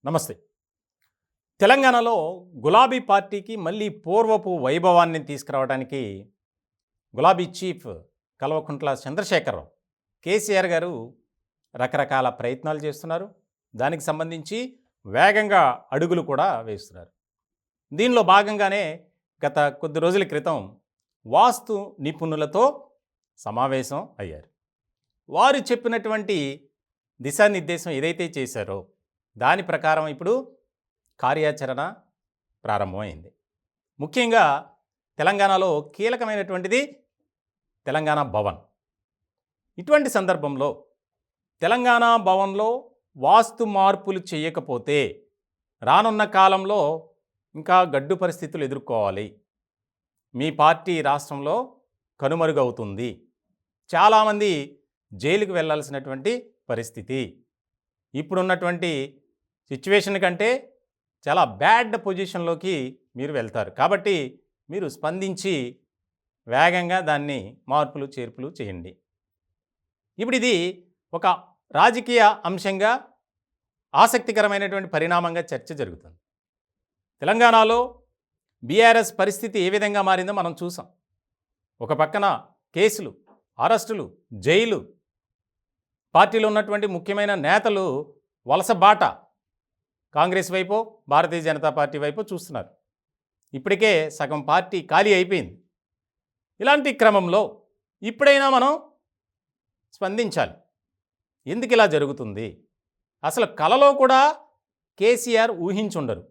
నమస్తే. తెలంగాణలో గులాబీ పార్టీకి మళ్ళీ పూర్వపు వైభవాన్ని తీసుకురావడానికి గులాబీ చీఫ్ కల్వకుంట్ల చంద్రశేఖరరావు, కేసీఆర్ గారు రకరకాల ప్రయత్నాలు చేస్తున్నారు. దానికి సంబంధించి వేగంగా అడుగులు కూడా వేస్తున్నారు. దీనిలో భాగంగానే గత కొద్ది రోజుల క్రితం వాస్తు నిపుణులతో సమావేశం అయ్యారు. వారు చెప్పినటువంటి దిశానిర్దేశం ఏదైతే చేశారో దాని ప్రకారం ఇప్పుడు కార్యాచరణ ప్రారంభమైంది. ముఖ్యంగా తెలంగాణలో కీలకమైనటువంటిది తెలంగాణ భవన్. ఇటువంటి సందర్భంలో తెలంగాణ భవన్లో వాస్తు మార్పులు చేయకపోతే రానున్న కాలంలో ఇంకా గడ్డు పరిస్థితులు ఎదుర్కోవాలి. మీ పార్టీ రాష్ట్రంలో కనుమరుగవుతుంది. చాలామంది జైలుకు వెళ్ళాల్సినటువంటి పరిస్థితి. ఇప్పుడున్నటువంటి సిచ్యువేషన్ కంటే చాలా బ్యాడ్ పొజిషన్లోకి మీరు వెళ్తారు. కాబట్టి మీరు స్పందించి వేగంగా దాన్ని మార్పులు చేర్పులు చేయండి. ఇప్పుడు ఇది ఒక రాజకీయ అంశంగా ఆసక్తికరమైనటువంటి పరిణామంగా చర్చ జరుగుతుంది. తెలంగాణలో బీఆర్ఎస్ పరిస్థితి ఏ విధంగా మారిందో మనం చూసాం. ఒక పక్కన కేసులు, అరెస్టులు, జైలు, పార్టీలో ఉన్నటువంటి ముఖ్యమైన నేతలు వలస బాట కాంగ్రెస్ వైపు, భారతీయ జనతా పార్టీ వైపు చూస్తున్నారు. ఇప్పటికే సగం పార్టీ ఖాళీ అయిపోయింది. ఇలాంటి క్రమంలో ఇప్పుడైనా మనం స్పందించాలి. ఎందుకు ఇలా జరుగుతుంది? అసలు కలలో కూడా కేసీఆర్ ఊహించుండరు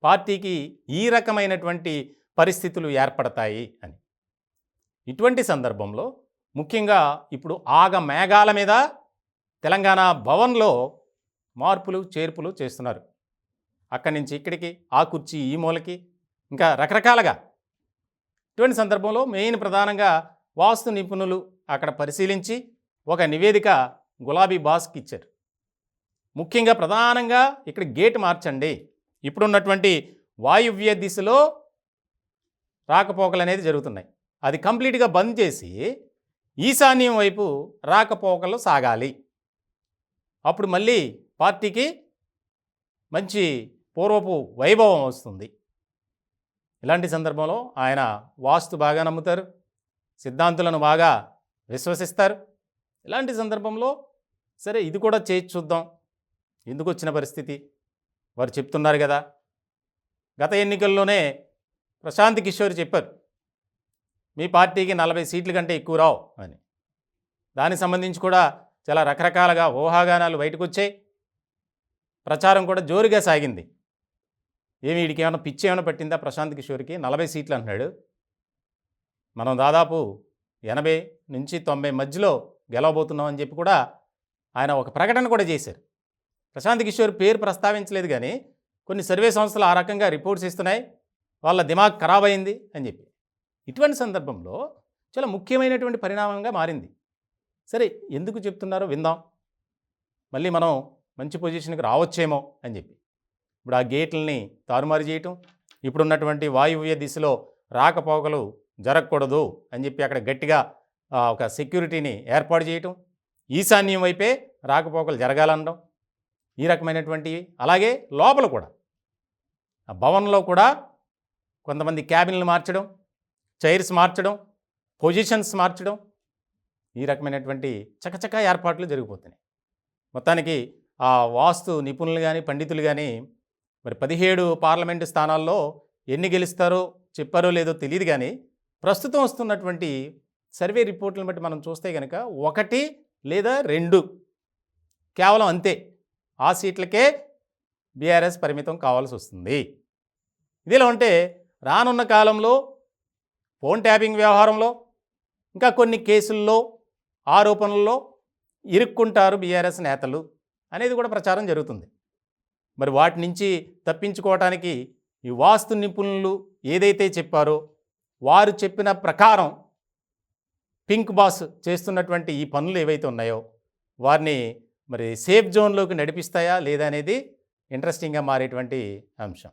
పార్టీకి ఈ రకమైనటువంటి పరిస్థితులు ఏర్పడతాయి అని. ఇటువంటి సందర్భంలో ముఖ్యంగా ఇప్పుడు మేఘాల మీద తెలంగాణ భవన్లో మార్పులు చేర్పులు చేస్తున్నారు. అక్కడి నుంచి ఇక్కడికి, ఆ కుర్చీ ఈ మూలకి, ఇంకా రకరకాలుగా. ఇటువంటి సందర్భంలో ప్రధానంగా వాస్తు నిపుణులు అక్కడ పరిశీలించి ఒక నివేదిక గులాబీ బాస్కి ఇచ్చారు. ముఖ్యంగా ప్రధానంగా ఇక్కడ గేట్ మార్చండి. ఇప్పుడున్నటువంటి వాయువ్య దిశలో రాకపోకలు అనేది జరుగుతున్నాయి. అది కంప్లీట్గా బంద్ చేసి ఈశాన్యం వైపు రాకపోకలు సాగాలి. అప్పుడు మళ్ళీ పార్టీకి మంచి పూర్వపు వైభవం వస్తుంది. ఇలాంటి సందర్భంలో ఆయన వాస్తు బాగా నమ్ముతారు, సిద్ధాంతులను బాగా విశ్వసిస్తారు. ఇలాంటి సందర్భంలో సరే ఇది కూడా చేసి చూద్దాం, ఎందుకు వచ్చిన పరిస్థితి వారు చెప్తున్నారు కదా. గత ఎన్నికల్లోనే ప్రశాంత్ కిషోర్ చెప్పారు, మీ పార్టీకి 40 సీట్ల కంటే ఎక్కువ రావు అని. దానికి సంబంధించి కూడా చాలా రకరకాలుగా ఊహాగానాలు బయటకు వచ్చాయి. ప్రచారం కూడా జోరుగా సాగింది. వీడికి ఏమైనా పిచ్చి ఏమైనా పట్టిందా ప్రశాంత్ కిషోర్కి? 40 సీట్లు అంటున్నాడు. మనం దాదాపు 80 నుంచి 90 మధ్యలో గెలవబోతున్నామని చెప్పి కూడా ఆయన ఒక ప్రకటన కూడా చేశారు. ప్రశాంత్ కిషోర్ పేరు ప్రస్తావించలేదు, కానీ కొన్ని సర్వే సంస్థలు ఆ రకంగా రిపోర్ట్స్ ఇస్తున్నాయి, వాళ్ళ దిమాగ్ ఖరాబ్ అయింది అని చెప్పి. ఇటువంటి సందర్భంలో చాలా ముఖ్యమైనటువంటి పరిణామంగా మారింది. సరే ఎందుకు చెప్తున్నారో విందాం, మళ్ళీ మనం మంచి పొజిషన్కి రావచ్చేమో అని చెప్పి. ఇప్పుడు ఆ గేట్లని తారుమారు చేయటం, ఇప్పుడున్నటువంటి వాయువ్య దిశలో రాకపోకలు జరగకూడదు అని చెప్పి అక్కడ గట్టిగా ఒక సెక్యూరిటీని ఏర్పాటు చేయటం, ఈశాన్యం వైపే రాకపోకలు జరగాలనడం, ఈ రకమైనటువంటివి. అలాగే లోపల కూడా ఆ భవన్లో కూడా కొంతమంది క్యాబిన్లు మార్చడం, చైర్స్ మార్చడం, పొజిషన్స్ మార్చడం, ఈ రకమైనటువంటి చకచకా ఏర్పాట్లు జరిగిపోతున్నాయి. మొత్తానికి ఆ వాస్తు నిపుణులు కానీ పండితులు కానీ మరి 17 పార్లమెంటు స్థానాల్లో ఎన్ని గెలుస్తారో చెప్పారో లేదో తెలియదు, కానీ ప్రస్తుతం వస్తున్నటువంటి సర్వే రిపోర్ట్లను బట్టి మనం చూస్తే కనుక 1 లేదా 2 కేవలం అంతే ఆ సీట్లకే బీఆర్ఎస్ పరిమితం కావాల్సి వస్తుంది. ఇదిలా ఉంటే రానున్న కాలంలో ఫోన్ ట్యాపింగ్ వ్యవహారంలో ఇంకా కొన్ని కేసుల్లో ఆరోపణల్లో ఇరుక్కుంటారు బీఆర్ఎస్ నేతలు అనేది కూడా ప్రచారం జరుగుతుంది. మరి వాటి నుంచి తప్పించుకోవటానికి ఈ వాస్తు నిపుణులు ఏదైతే చెప్పారో వారు చెప్పిన ప్రకారం పింక్ బాస్ చేస్తున్నటువంటి ఈ పనులు ఏవైతే ఉన్నాయో వారిని మరి సేఫ్ జోన్లోకి నడిపిస్తాయా లేదా అనేది ఇంట్రెస్టింగ్గా మారేటువంటి అంశం.